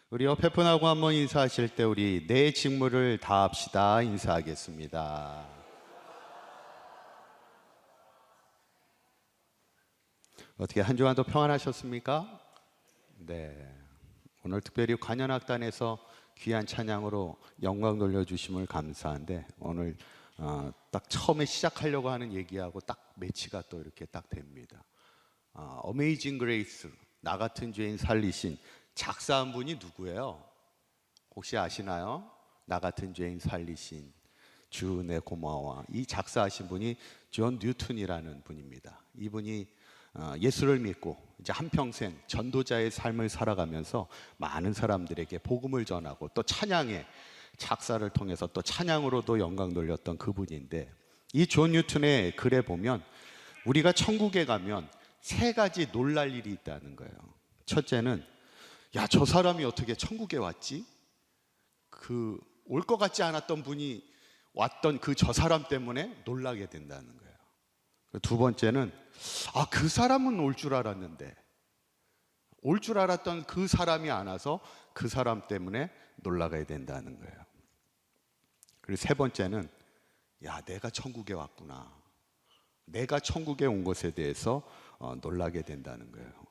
우리 옆에 분하고 한번 인사하실 때 우리 내 직무를 다합시다 인사하겠습니다. 어떻게 한 주간도 평안하셨습니까? 네. 오늘 특별히 관현악단에서 귀한 찬양으로 영광 돌려주심을 감사한데 오늘 딱 처음에 시작하려고 하는 얘기하고 딱 매치가 또 이렇게 딱 됩니다. 어메이징 그레이스, 나 같은 죄인 살리신 작사한 분이 누구예요? 혹시 아시나요? 나 같은 죄인 살리신 주 내 고마워. 이 작사하신 분이 존 뉴턴이라는 분입니다. 이분이 예수를 믿고 이제 한평생 전도자의 삶을 살아가면서 많은 사람들에게 복음을 전하고 또 찬양의 작사를 통해서 또 찬양으로도 영광 돌렸던 그분인데, 이 존 뉴턴의 글에 보면 우리가 천국에 가면 세 가지 놀랄 일이 있다는 거예요. 첫째는 야, 저 사람이 어떻게 천국에 왔지? 올 것 같지 않았던 분이 왔던 그 저 사람 때문에 놀라게 된다는 거예요. 두 번째는 그 사람은 올 줄 알았는데 올 줄 알았던 그 사람이 안 와서 그 사람 때문에 놀라게 된다는 거예요. 그리고 세 번째는 야, 내가 천국에 왔구나. 내가 천국에 온 것에 대해서 놀라게 된다는 거예요.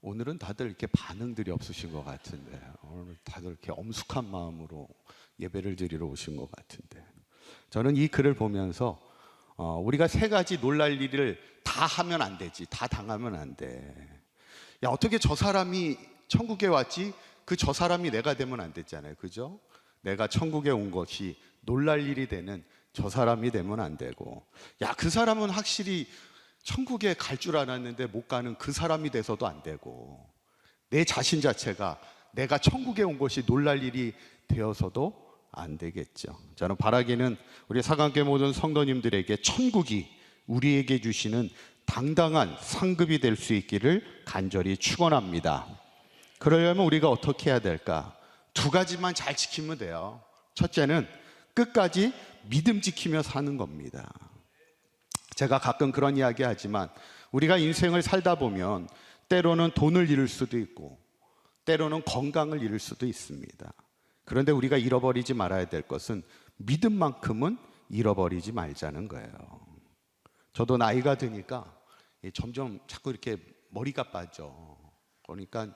오늘은 다들 이렇게 반응들이 없으신 것 같은데, 오늘 다들 이렇게 엄숙한 마음으로 예배를 드리러 오신 것 같은데, 저는 이 글을 보면서 우리가 세 가지 놀랄 일을 다 하면 안 되지, 다 당하면 안 돼. 야, 어떻게 저 사람이 천국에 왔지? 그 저 사람이 내가 되면 안 됐잖아요, 그죠? 내가 천국에 온 것이 놀랄 일이 되는 저 사람이 되면 안 되고, 야, 그 사람은 확실히 천국에 갈 줄 알았는데 못 가는 그 사람이 돼서도 안 되고, 내 자신 자체가 내가 천국에 온 것이 놀랄 일이 되어서도 안 되겠죠. 저는 바라기는 우리 사강교회 모든 성도님들에게 천국이 우리에게 주시는 당당한 상급이 될 수 있기를 간절히 축원합니다. 그러려면 우리가 어떻게 해야 될까? 두 가지만 잘 지키면 돼요. 첫째는 끝까지 믿음 지키며 사는 겁니다. 제가 가끔 그런 이야기 하지만 우리가 인생을 살다 보면 때로는 돈을 잃을 수도 있고 때로는 건강을 잃을 수도 있습니다. 그런데 우리가 잃어버리지 말아야 될 것은 믿음만큼은 잃어버리지 말자는 거예요. 저도 나이가 드니까 점점 자꾸 이렇게 머리가 빠져. 그러니까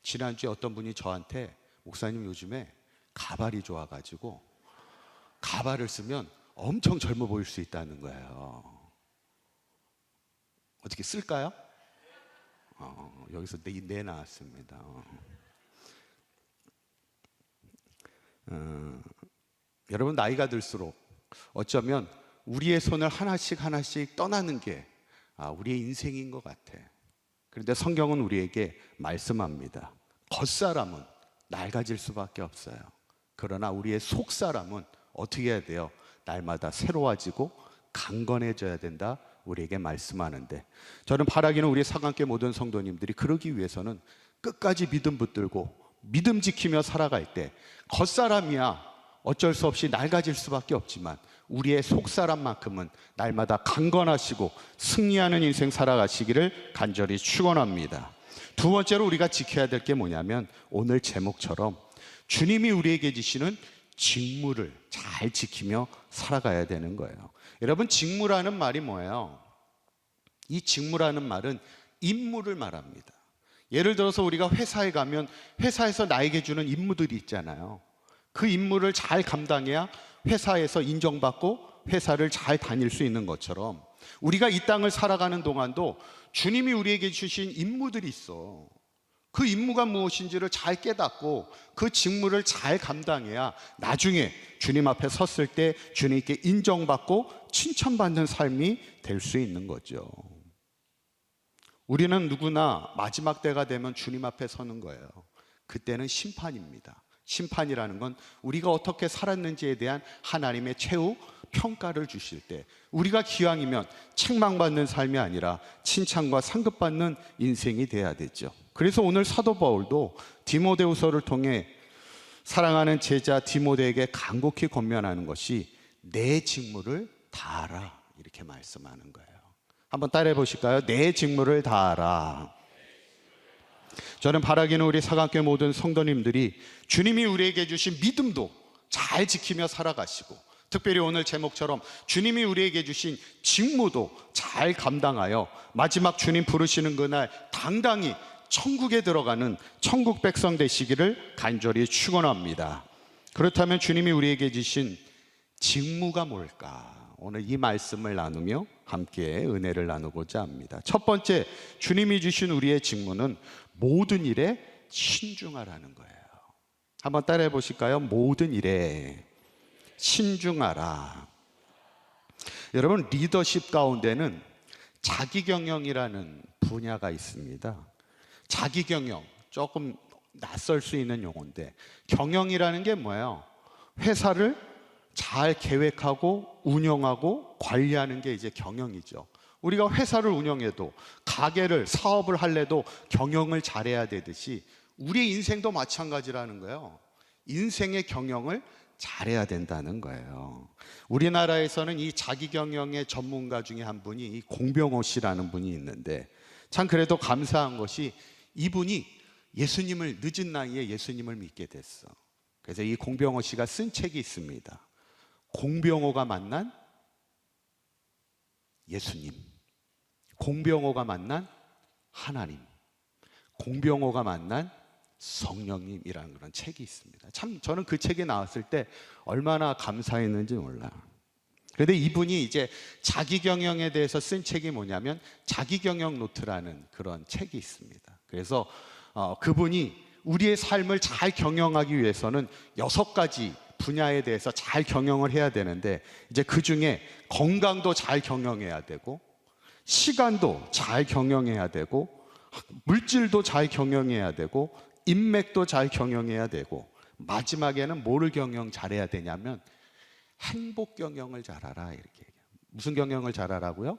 지난주에 어떤 분이 저한테 목사님 요즘에 가발이 좋아가지고 가발을 쓰면 엄청 젊어 보일 수 있다는 거예요. 어떻게 쓸까요? 여기서 네 나왔습니다. 여러분, 나이가 들수록 어쩌면 우리의 손을 하나씩 떠나는 게 우리의 인생인 것 같아. 그런데 성경은 우리에게 말씀합니다. 겉사람은 낡아질 수밖에 없어요. 그러나 우리의 속사람은 어떻게 해야 돼요? 날마다 새로워지고 강건해져야 된다, 우리에게 말씀하는데, 저는 바라기는 우리 사강교회 모든 성도님들이 그러기 위해서는 끝까지 믿음 붙들고 믿음 지키며 살아갈 때, 겉사람이야 어쩔 수 없이 낡아질 수밖에 없지만 우리의 속사람만큼은 날마다 강건하시고 승리하는 인생 살아가시기를 간절히 축원합니다. 두 번째로 우리가 지켜야 될 게 뭐냐면, 오늘 제목처럼 주님이 우리에게 주시는 직무를 잘 지키며 살아가야 되는 거예요. 여러분, 직무라는 말이 뭐예요? 이 직무라는 말은 임무를 말합니다. 예를 들어서 우리가 회사에 가면 회사에서 나에게 주는 임무들이 있잖아요. 그 임무를 잘 감당해야 회사에서 인정받고 회사를 잘 다닐 수 있는 것처럼, 우리가 이 땅을 살아가는 동안도 주님이 우리에게 주신 임무들이 있어. 그 임무가 무엇인지를 잘 깨닫고 그 직무를 잘 감당해야 나중에 주님 앞에 섰을 때 주님께 인정받고 칭찬받는 삶이 될 수 있는 거죠. 우리는 누구나 마지막 때가 되면 주님 앞에 서는 거예요. 그때는 심판입니다. 심판이라는 건 우리가 어떻게 살았는지에 대한 하나님의 최후 평가를 주실 때, 우리가 기왕이면 책망받는 삶이 아니라 칭찬과 상급받는 인생이 돼야 되죠. 그래서 오늘 사도 바울도 디모데후서를 통해 사랑하는 제자 디모데에게 간곡히 권면하는 것이 내 직무를 다하라, 이렇게 말씀하는 거예요. 한번 따라해 보실까요? 내 직무를 다하라. 저는 바라기는 우리 사각교회 모든 성도님들이 주님이 우리에게 주신 믿음도 잘 지키며 살아가시고, 특별히 오늘 제목처럼 주님이 우리에게 주신 직무도 잘 감당하여 마지막 주님 부르시는 그날 당당히 천국에 들어가는 천국 백성 되시기를 간절히 축원합니다. 그렇다면 주님이 우리에게 주신 직무가 뭘까? 오늘 이 말씀을 나누며 함께 은혜를 나누고자 합니다. 첫 번째, 주님이 주신 우리의 직무는 모든 일에 신중하라는 거예요. 한번 따라해 보실까요? 모든 일에 신중하라. 여러분, 리더십 가운데는 자기경영이라는 분야가 있습니다. 자기경영, 조금 낯설 수 있는 용어인데, 경영이라는 게 뭐예요? 회사를 잘 계획하고 운영하고 관리하는 게 이제 경영이죠. 우리가 회사를 운영해도, 가게를, 사업을 할래도 경영을 잘해야 되듯이 우리의 인생도 마찬가지라는 거예요. 인생의 경영을 잘해야 된다는 거예요. 우리나라에서는 이 자기경영의 전문가 중에 한 분이 이 공병호 씨라는 분이 있는데, 참 그래도 감사한 것이 이분이 예수님을, 늦은 나이에 예수님을 믿게 됐어. 그래서 이 공병호 씨가 쓴 책이 있습니다. 공병호가 만난 예수님, 공병호가 만난 하나님, 공병호가 만난 성령님이라는 그런 책이 있습니다. 참 저는 그 책이 나왔을 때 얼마나 감사했는지 몰라요. 그런데 이분이 이제 자기경영에 대해서 쓴 책이 뭐냐면 자기경영 노트라는 그런 책이 있습니다. 그래서 그분이 우리의 삶을 잘 경영하기 위해서는 6가지 분야에 대해서 잘 경영을 해야 되는데, 이제 그 중에 건강도 잘 경영해야 되고, 시간도 잘 경영해야 되고, 물질도 잘 경영해야 되고, 인맥도 잘 경영해야 되고, 마지막에는 뭐를 경영 잘해야 되냐면 행복 경영을 잘하라, 이렇게 얘기해요. 무슨 경영을 잘하라고요?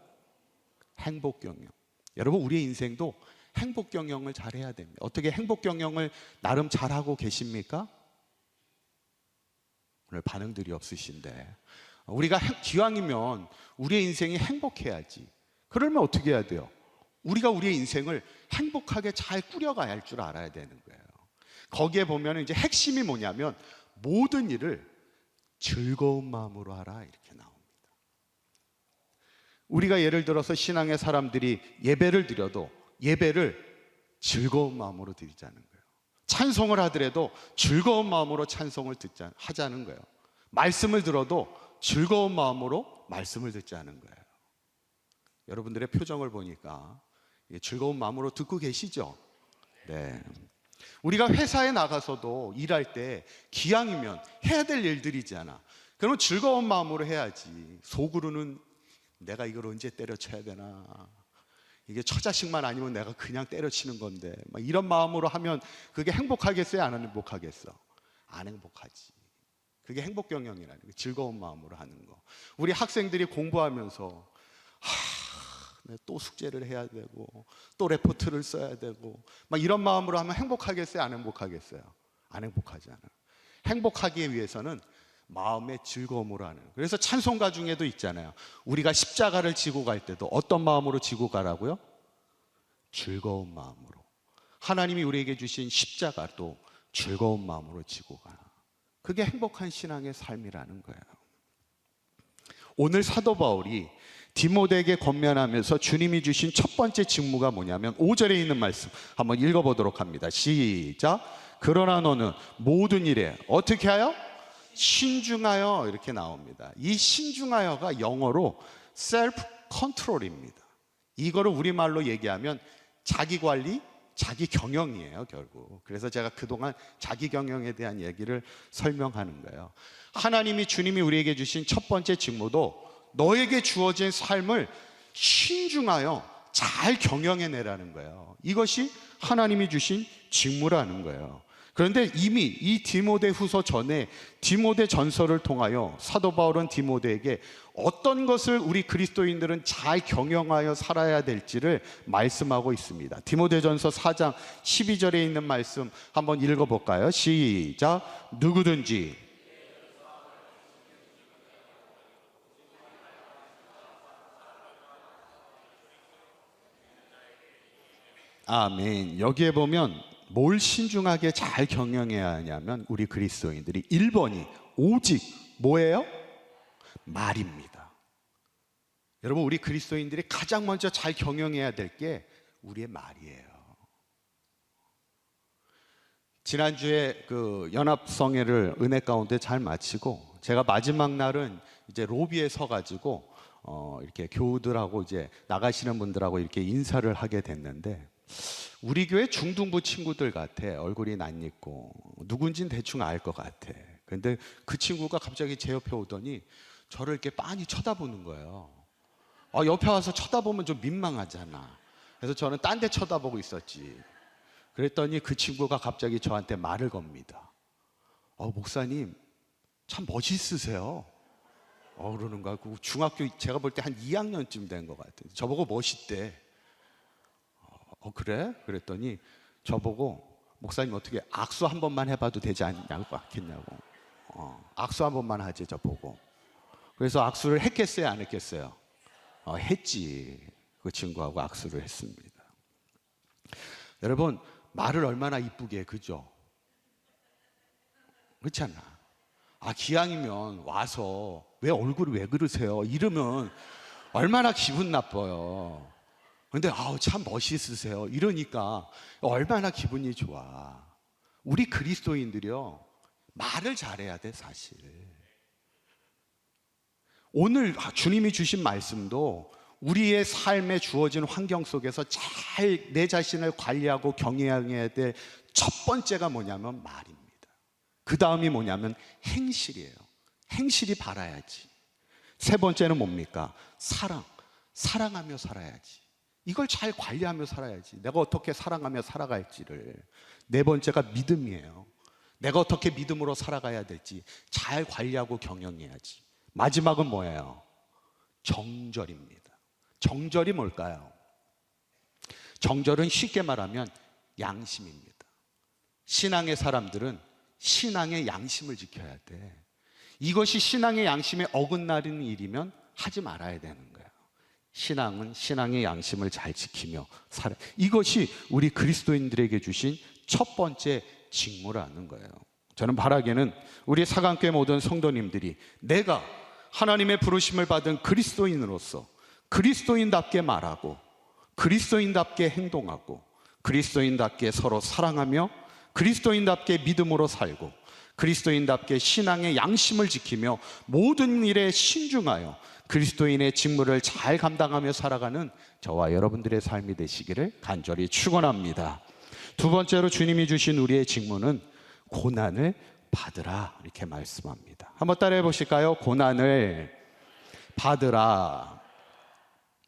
행복 경영. 여러분, 우리의 인생도 행복 경영을 잘해야 됩니다. 어떻게 행복 경영을 나름 잘하고 계십니까? 오늘 반응들이 없으신데, 우리가 기왕이면 우리의 인생이 행복해야지. 그러면 어떻게 해야 돼요? 우리가 우리의 인생을 행복하게 잘 꾸려가야 할 줄 알아야 되는 거예요. 거기에 보면 이제 핵심이 뭐냐면 모든 일을 즐거운 마음으로 하라, 이렇게 나옵니다. 우리가 예를 들어서 신앙의 사람들이 예배를 드려도 예배를 즐거운 마음으로 드리자는 거예요. 찬송을 하더라도 즐거운 마음으로 찬송을 하자는 거예요. 말씀을 들어도 즐거운 마음으로 말씀을 듣자는 거예요. 여러분들의 표정을 보니까 즐거운 마음으로 듣고 계시죠? 네. 우리가 회사에 나가서도 일할 때 기왕이면 해야 될 일들이잖아. 그러면 즐거운 마음으로 해야지. 속으로는 내가 이걸 언제 때려쳐야 되나, 이게 처자식만 아니면 내가 그냥 때려치는 건데, 막 이런 마음으로 하면 그게 행복하겠어요? 안 행복하겠어? 안 행복하지. 그게 행복 경영이라는 거, 즐거운 마음으로 하는 거. 우리 학생들이 공부하면서 또 숙제를 해야 되고 또 레포트를 써야 되고 막 이런 마음으로 하면 행복하겠어요? 안 행복하겠어요? 안 행복하잖아요. 행복하기 위해서는 마음의 즐거움으로 하는. 그래서 찬송가 중에도 있잖아요. 우리가 십자가를 지고 갈 때도 어떤 마음으로 지고 가라고요? 즐거운 마음으로. 하나님이 우리에게 주신 십자가도 즐거운 마음으로 지고 가. 그게 행복한 신앙의 삶이라는 거예요. 오늘 사도 바울이 디모데에게 권면하면서 주님이 주신 첫 번째 직무가 뭐냐면 5절에 있는 말씀 한번 읽어보도록 합니다. 시작. 그러나 너는 모든 일에 어떻게 하여? 신중하여, 이렇게 나옵니다. 이 신중하여가 영어로 self control입니다. 이거를 우리말로 얘기하면 자기 관리, 자기 경영이에요, 결국. 그래서 제가 그동안 자기 경영에 대한 얘기를 설명하는 거예요. 하나님이, 주님이 우리에게 주신 첫 번째 직무도 너에게 주어진 삶을 신중하여 잘 경영해내라는 거예요. 이것이 하나님이 주신 직무라는 거예요. 그런데 이미 이 디모데 후서 전에 디모데 전서를 통하여 사도 바울은 디모데에게 어떤 것을 우리 그리스도인들은 잘 경영하여 살아야 될지를 말씀하고 있습니다. 디모데전서 4장 12절에 있는 말씀 한번 읽어볼까요? 시작. 누구든지 아멘. 여기에 보면 뭘 신중하게 잘 경영해야 하냐면 우리 그리스도인들이 1번이 오직 뭐예요? 말입니다. 여러분, 우리 그리스도인들이 가장 먼저 잘 경영해야 될 게 우리의 말이에요. 지난주에 그 연합성회를 은혜 가운데 잘 마치고 제가 마지막 날은 이제 로비에 서가지고 이렇게 교우들하고 이제 나가시는 분들하고 이렇게 인사를 하게 됐는데, 우리 교회 중등부 친구들 같아. 얼굴이 낯익고 누군진 대충 알 것 같아. 근데 그 친구가 갑자기 제 옆에 오더니 저를 이렇게 빤히 쳐다보는 거예요. 옆에 와서 쳐다보면 좀 민망하잖아. 그래서 저는 딴 데 쳐다보고 있었지. 그랬더니 그 친구가 갑자기 저한테 말을 겁니다. 목사님 참 멋있으세요. 그러는 거야. 중학교 제가 볼 때 한 2학년쯤 된 것 같아요. 저보고 멋있대. 그래? 그랬더니 저보고 목사님 어떻게 악수 한 번만 해봐도 되지 않겠냐고. 악수 한 번만 하지 저보고. 그래서 악수를 했겠어요, 안 했겠어요? 했지. 그 친구하고 악수를 했습니다. 여러분, 말을 얼마나 이쁘게 해, 그죠? 그렇지 않나? 기왕이면 와서 왜 얼굴이 왜 그러세요? 이러면 얼마나 기분 나빠요. 근데 참 멋있으세요. 이러니까 얼마나 기분이 좋아. 우리 그리스도인들이요, 말을 잘해야 돼, 사실. 오늘 주님이 주신 말씀도 우리의 삶에 주어진 환경 속에서 잘 내 자신을 관리하고 경영해야 될 첫 번째가 뭐냐면 말입니다. 그 다음이 뭐냐면 행실이에요. 행실이 바라야지. 세 번째는 뭡니까? 사랑하며 살아야지. 이걸 잘 관리하며 살아야지. 내가 어떻게 사랑하며 살아갈지를. 네 번째가 믿음이에요. 내가 어떻게 믿음으로 살아가야 될지 잘 관리하고 경영해야지. 마지막은 뭐예요? 정절입니다. 정절이 뭘까요? 정절은 쉽게 말하면 양심입니다. 신앙의 사람들은 신앙의 양심을 지켜야 돼. 이것이 신앙의 양심에 어긋나는 일이면 하지 말아야 되는 거예요. 신앙은 신앙의 양심을 잘 지키며 살아. 이것이 우리 그리스도인들에게 주신 첫 번째 직무라는 거예요. 저는 바라기는 우리 사강교회 모든 성도님들이 내가 하나님의 부르심을 받은 그리스도인으로서 그리스도인답게 말하고 그리스도인답게 행동하고 그리스도인답게 서로 사랑하며 그리스도인답게 믿음으로 살고 그리스도인답게 신앙의 양심을 지키며 모든 일에 신중하여 그리스도인의 직무를 잘 감당하며 살아가는 저와 여러분들의 삶이 되시기를 간절히 축원합니다. 두 번째로 주님이 주신 우리의 직무는 고난을 받으라, 이렇게 말씀합니다. 한번 따라해 보실까요? 고난을 받으라.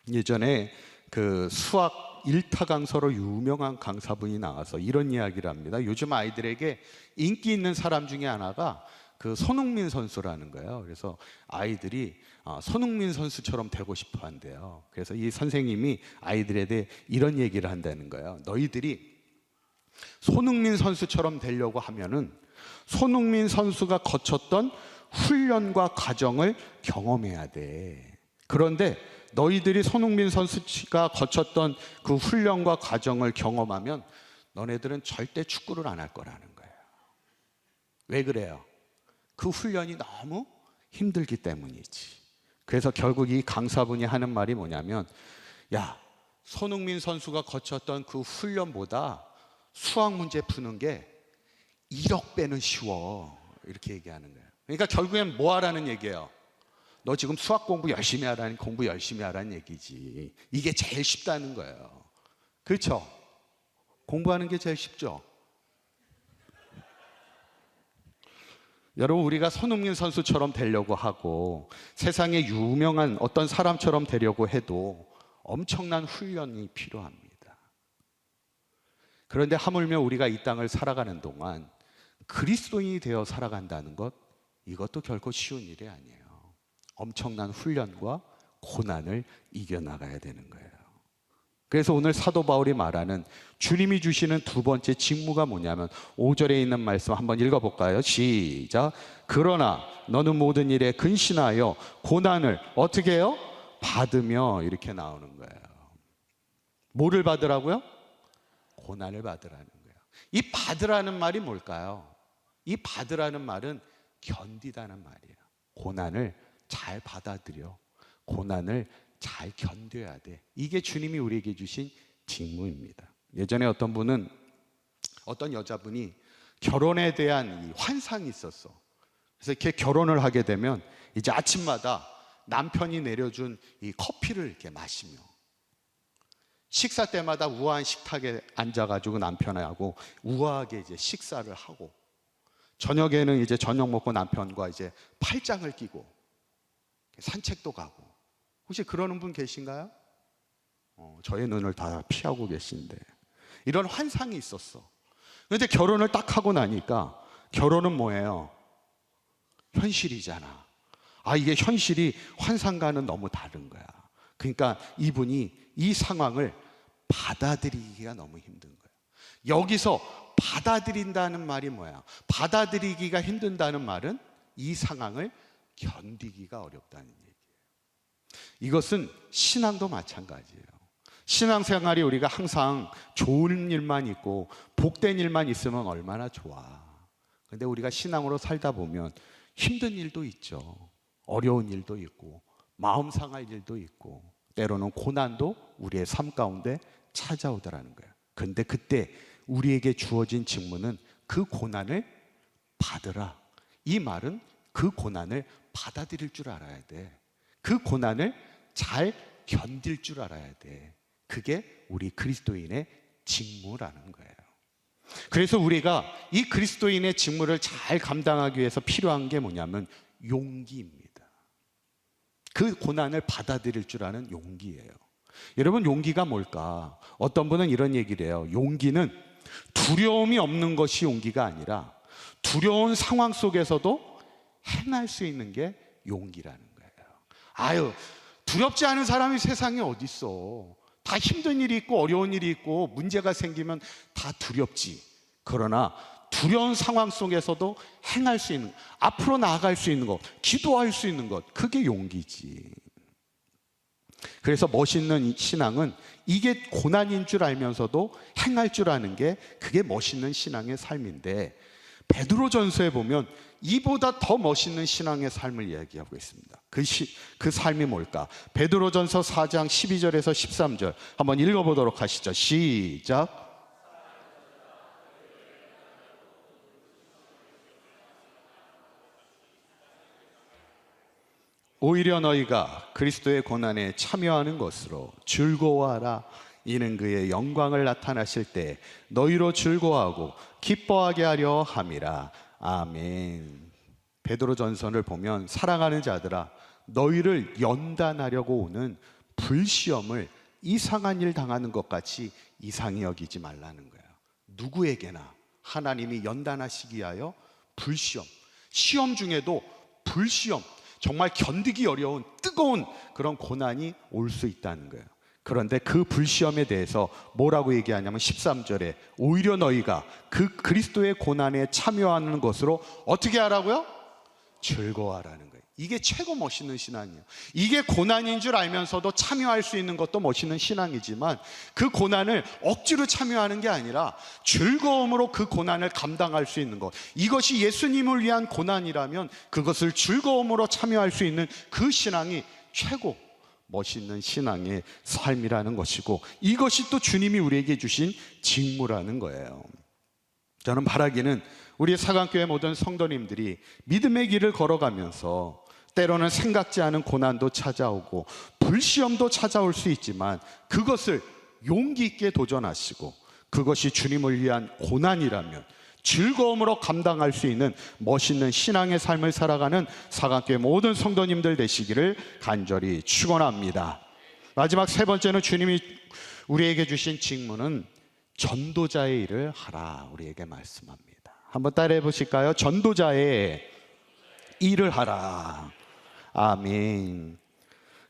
예전에 그 수학 1타 강사로 유명한 강사분이 나와서 이런 이야기를 합니다. 요즘 아이들에게 인기 있는 사람 중에 하나가 그 손흥민 선수라는 거예요. 그래서 아이들이 손흥민 선수처럼 되고 싶어 한대요. 그래서 이 선생님이 아이들에 대해 이런 얘기를 한다는 거예요. 너희들이 손흥민 선수처럼 되려고 하면은 손흥민 선수가 거쳤던 훈련과 과정을 경험해야 돼. 그런데 너희들이 손흥민 선수가 거쳤던 그 훈련과 과정을 경험하면 너네들은 절대 축구를 안 할 거라는 거예요. 왜 그래요? 그 훈련이 너무 힘들기 때문이지. 그래서 결국 이 강사분이 하는 말이 뭐냐면, 야, 손흥민 선수가 거쳤던 그 훈련보다 수학 문제 푸는 게 1억 배는 쉬워, 이렇게 얘기하는 거예요. 그러니까 결국엔 뭐 하라는 얘기예요? 너 지금 수학 공부 열심히 하라는, 공부 열심히 하라는 얘기지. 이게 제일 쉽다는 거예요. 그렇죠? 공부하는 게 제일 쉽죠? 여러분, 우리가 손흥민 선수처럼 되려고 하고 세상에 유명한 어떤 사람처럼 되려고 해도 엄청난 훈련이 필요합니다. 그런데 하물며 우리가 이 땅을 살아가는 동안 그리스도인이 되어 살아간다는 것, 이것도 결코 쉬운 일이 아니에요. 엄청난 훈련과 고난을 이겨나가야 되는 거예요. 그래서 오늘 사도 바울이 말하는 주님이 주시는 두 번째 직무가 뭐냐면 5절에 있는 말씀 한번 읽어볼까요? 시작. 그러나 너는 모든 일에 근신하여 고난을 어떻게 해요? 받으며, 이렇게 나오는 거예요. 뭐를 받으라고요? 고난을 받으라는 거예요. 이 받으라는 말이 뭘까요? 이 받으라는 말은 견디다는 말이에요. 고난을 잘 받아들여. 고난을 잘 견뎌야 돼. 이게 주님이 우리에게 주신 직무입니다. 예전에 어떤 여자분이 결혼에 대한 이 환상이 있었어. 그래서 이렇게 결혼을 하게 되면 이제 아침마다 남편이 내려준 이 커피를 이렇게 마시며 식사 때마다 우아한 식탁에 앉아가지고 남편하고 우아하게 이제 식사를 하고 저녁에는 이제 저녁 먹고 남편과 이제 팔짱을 끼고 산책도 가고. 혹시 그러는 분 계신가요? 저의 눈을 다 피하고 계신데 이런 환상이 있었어. 그런데 결혼을 딱 하고 나니까 결혼은 뭐예요? 현실이잖아. 이게 현실이 환상과는 너무 다른 거야. 그러니까 이분이 이 상황을 받아들이기가 너무 힘든 거예요. 여기서 받아들인다는 말이 뭐야? 받아들이기가 힘든다는 말은 이 상황을 견디기가 어렵다는 얘기예요. 이것은 신앙도 마찬가지예요. 신앙생활이 우리가 항상 좋은 일만 있고 복된 일만 있으면 얼마나 좋아. 근데 우리가 신앙으로 살다 보면 힘든 일도 있죠. 어려운 일도 있고 마음 상할 일도 있고 때로는 고난도 우리의 삶 가운데 찾아오더라는 거예요. 그런데 그때 우리에게 주어진 직무는 그 고난을 받으라. 이 말은 그 고난을 받아들일 줄 알아야 돼. 그 고난을 잘 견딜 줄 알아야 돼. 그게 우리 그리스도인의 직무라는 거예요. 그래서 우리가 이 그리스도인의 직무를 잘 감당하기 위해서 필요한 게 뭐냐면 용기입니다. 그 고난을 받아들일 줄 아는 용기예요. 여러분, 용기가 뭘까? 어떤 분은 이런 얘기를 해요. 용기는 두려움이 없는 것이 용기가 아니라 두려운 상황 속에서도 행할 수 있는 게 용기라는 거예요. 두렵지 않은 사람이 세상에 어디 있어. 다 힘든 일이 있고 어려운 일이 있고 문제가 생기면 다 두렵지. 그러나 두려운 상황 속에서도 행할 수 있는, 앞으로 나아갈 수 있는 것, 기도할 수 있는 것, 그게 용기지. 그래서 멋있는 신앙은 이게 고난인 줄 알면서도 행할 줄 아는 게 그게 멋있는 신앙의 삶인데, 베드로전서에 보면 이보다 더 멋있는 신앙의 삶을 이야기하고 있습니다. 그 삶이 뭘까? 베드로전서 4장 12절에서 13절 한번 읽어보도록 하시죠. 시작. 오히려 너희가 그리스도의 고난에 참여하는 것으로 즐거워하라. 이는 그의 영광을 나타나실 때 너희로 즐거워하고 기뻐하게 하려 함이라. 아멘. 베드로전서를 보면 사랑하는 자들아, 너희를 연단하려고 오는 불시험을 이상한 일 당하는 것 같이 이상히 여기지 말라는 거예요. 누구에게나 하나님이 연단하시기 위하여 불시험, 시험 중에도 불시험, 정말 견디기 어려운 뜨거운 그런 고난이 올 수 있다는 거예요. 그런데 그 불시험에 대해서 뭐라고 얘기하냐면 13절에 오히려 너희가 그 그리스도의 고난에 참여하는 것으로 어떻게 하라고요? 즐거워하라는 거예요. 이게 최고 멋있는 신앙이에요. 이게 고난인 줄 알면서도 참여할 수 있는 것도 멋있는 신앙이지만, 그 고난을 억지로 참여하는 게 아니라 즐거움으로 그 고난을 감당할 수 있는 것, 이것이 예수님을 위한 고난이라면 그것을 즐거움으로 참여할 수 있는 그 신앙이 최고 멋있는 신앙의 삶이라는 것이고, 이것이 또 주님이 우리에게 주신 직무라는 거예요. 저는 바라기는 우리 사강교회 모든 성도님들이 믿음의 길을 걸어가면서 때로는 생각지 않은 고난도 찾아오고 불시험도 찾아올 수 있지만 그것을 용기 있게 도전하시고, 그것이 주님을 위한 고난이라면 즐거움으로 감당할 수 있는 멋있는 신앙의 삶을 살아가는 사강교회 모든 성도님들 되시기를 간절히 축원합니다. 마지막 세 번째는 주님이 우리에게 주신 직무는 전도자의 일을 하라, 우리에게 말씀합니다. 한번 따라해 보실까요? 전도자의 일을 하라. 아멘.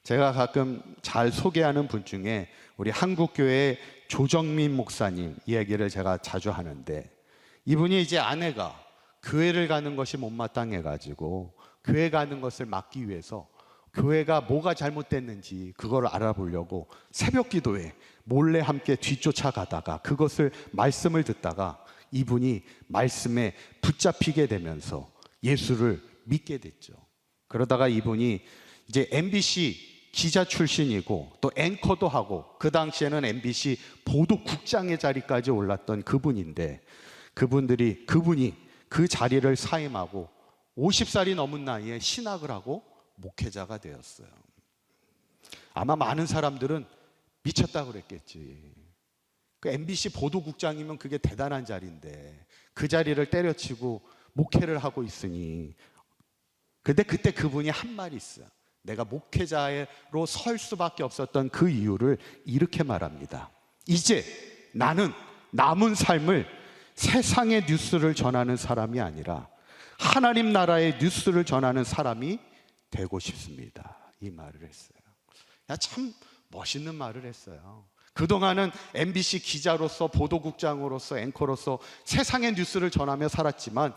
제가 가끔 잘 소개하는 분 중에 우리 한국교회 조정민 목사님 이야기를 제가 자주 하는데, 이분이 이제 아내가 교회를 가는 것이 못마땅해 가지고 교회 가는 것을 막기 위해서 교회가 뭐가 잘못됐는지 그걸 알아보려고 새벽 기도에 몰래 함께 뒤쫓아가다가 그것을 말씀을 듣다가 이분이 말씀에 붙잡히게 되면서 예수를 믿게 됐죠. 그러다가 이분이 이제 MBC 기자 출신이고 또 앵커도 하고 그 당시에는 MBC 보도국장의 자리까지 올랐던 그분인데 그분이 그 자리를 사임하고 50살이 넘은 나이에 신학을 하고 목회자가 되었어요. 아마 많은 사람들은 미쳤다 그랬겠지. 그 MBC 보도국장이면 그게 대단한 자리인데 그 자리를 때려치고 목회를 하고 있으니, 근데 그때 그분이 한 말이 있어요. 내가 목회자로 설 수밖에 없었던 그 이유를 이렇게 말합니다. 이제 나는 남은 삶을 세상의 뉴스를 전하는 사람이 아니라 하나님 나라의 뉴스를 전하는 사람이 되고 싶습니다. 이 말을 했어요. 참 멋있는 말을 했어요. 그동안은 MBC 기자로서 보도국장으로서 앵커로서 세상의 뉴스를 전하며 살았지만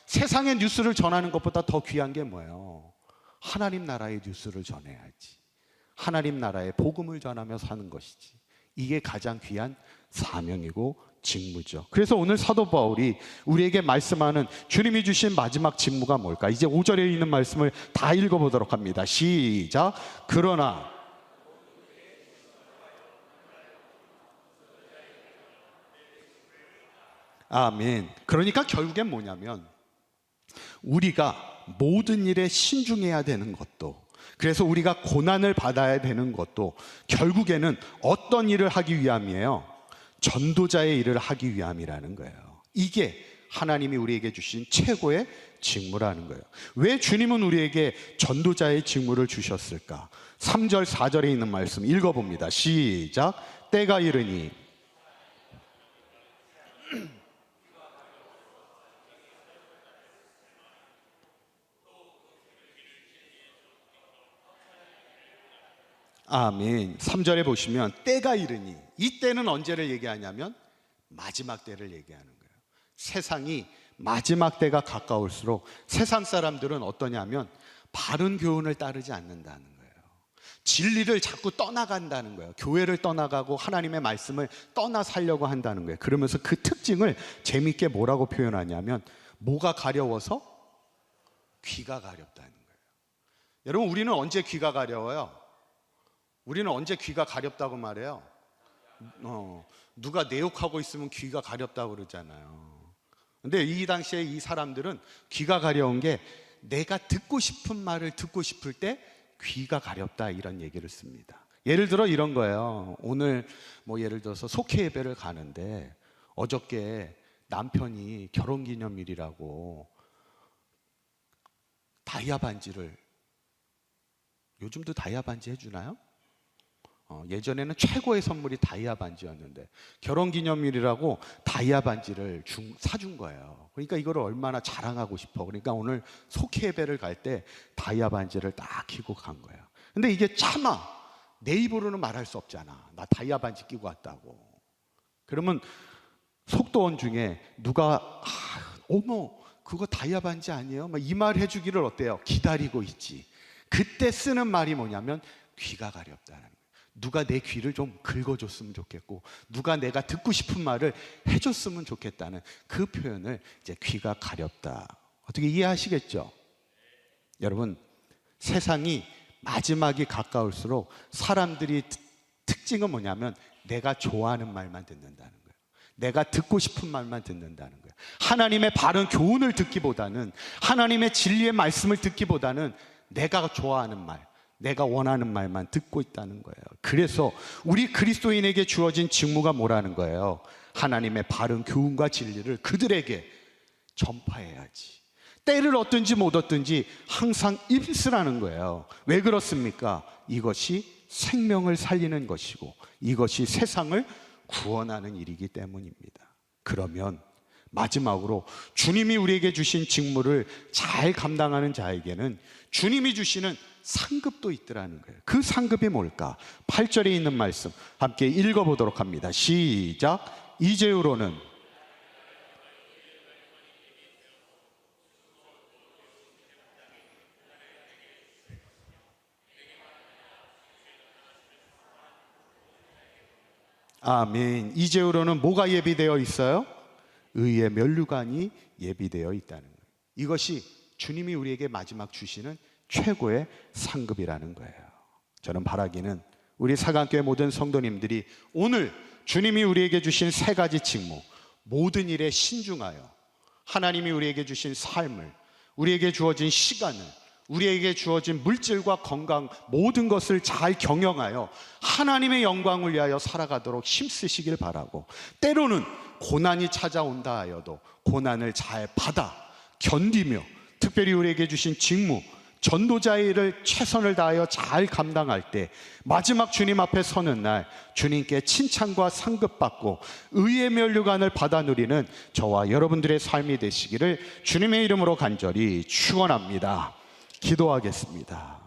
세상의 뉴스를 전하는 것보다 더 귀한 게 뭐예요? 하나님 나라의 뉴스를 전해야지. 하나님 나라의 복음을 전하며 사는 것이지. 이게 가장 귀한 사명이고 직무죠. 그래서 오늘 사도 바울이 우리에게 말씀하는 주님이 주신 마지막 직무가 뭘까? 이제 5절에 있는 말씀을 다 읽어보도록 합니다. 시작. 그러나 아멘. 그러니까 결국엔 뭐냐면 우리가 모든 일에 신중해야 되는 것도, 그래서 우리가 고난을 받아야 되는 것도 결국에는 어떤 일을 하기 위함이에요? 전도자의 일을 하기 위함이라는 거예요. 이게 하나님이 우리에게 주신 최고의 직무라는 거예요. 왜 주님은 우리에게 전도자의 직무를 주셨을까? 3절 4절에 있는 말씀 읽어봅니다. 시작. 때가 이르니 아멘. 3절에 보시면 때가 이르니, 이 때는 언제를 얘기하냐면 마지막 때를 얘기하는 거예요. 세상이 마지막 때가 가까울수록 세상 사람들은 어떠냐면 바른 교훈을 따르지 않는다는 거예요. 진리를 자꾸 떠나간다는 거예요. 교회를 떠나가고 하나님의 말씀을 떠나 살려고 한다는 거예요. 그러면서 그 특징을 재미있게 뭐라고 표현하냐면 뭐가 가려워서? 귀가 가렵다는 거예요. 여러분, 우리는 언제 귀가 가려워요? 우리는 언제 귀가 가렵다고 말해요? 누가 내 욕하고 있으면 귀가 가렵다고 그러잖아요. 근데 이 당시에 이 사람들은 귀가 가려운 게 내가 듣고 싶은 말을 듣고 싶을 때 귀가 가렵다, 이런 얘기를 씁니다. 예를 들어 이런 거예요. 오늘 뭐 예를 들어서 속회 예배를 가는데 어저께 남편이 결혼기념일이라고 다이아 반지를, 요즘도 다이아 반지 해주나요? 예전에는 최고의 선물이 다이아 반지였는데 결혼기념일이라고 다이아 반지를 사준 거예요. 그러니까 이걸 얼마나 자랑하고 싶어. 그러니까 오늘 속회 예배를 갈 때 다이아 반지를 딱 끼고 간 거예요. 근데 이게 차마 내 입으로는 말할 수 없잖아. 나 다이아 반지 끼고 왔다고. 그러면 속도원 중에 누가 어머 그거 다이아 반지 아니에요? 이 말 해주기를 어때요? 기다리고 있지. 그때 쓰는 말이 뭐냐면 귀가 가렵다는 거예요. 누가 내 귀를 좀 긁어줬으면 좋겠고 누가 내가 듣고 싶은 말을 해줬으면 좋겠다는 그 표현을 이제 귀가 가렵다. 어떻게 이해하시겠죠? 여러분, 세상이 마지막이 가까울수록 사람들이 특징은 뭐냐면 내가 좋아하는 말만 듣는다는 거예요. 내가 듣고 싶은 말만 듣는다는 거예요. 하나님의 바른 교훈을 듣기보다는, 하나님의 진리의 말씀을 듣기보다는 내가 좋아하는 말, 내가 원하는 말만 듣고 있다는 거예요. 그래서 우리 그리스도인에게 주어진 직무가 뭐라는 거예요? 하나님의 바른 교훈과 진리를 그들에게 전파해야지. 때를 얻든지 못 얻든지 항상 입쓰라는 거예요. 왜 그렇습니까? 이것이 생명을 살리는 것이고 이것이 세상을 구원하는 일이기 때문입니다. 그러면 마지막으로 주님이 우리에게 주신 직무를 잘 감당하는 자에게는 주님이 주시는 상급도 있더라는 거예요. 그 상급이 뭘까? 8절에 있는 말씀 함께 읽어보도록 합니다. 시작. 이제후로는 아멘. 이제후로는 뭐가 예비되어 있어요? 의의 면류관이 예비되어 있다는 거예요. 이것이 주님이 우리에게 마지막 주시는 최고의 상급이라는 거예요. 저는 바라기는 우리 사강교회 모든 성도님들이 오늘 주님이 우리에게 주신 세 가지 직무, 모든 일에 신중하여 하나님이 우리에게 주신 삶을, 우리에게 주어진 시간을, 우리에게 주어진 물질과 건강 모든 것을 잘 경영하여 하나님의 영광을 위하여 살아가도록 힘쓰시길 바라고, 때로는 고난이 찾아온다 하여도 고난을 잘 받아 견디며 특별히 우리에게 주신 직무, 전도자의 일을 최선을 다하여 잘 감당할 때 마지막 주님 앞에 서는 날 주님께 칭찬과 상급받고 의의 면류관을 받아 누리는 저와 여러분들의 삶이 되시기를 주님의 이름으로 간절히 축원합니다. 기도하겠습니다.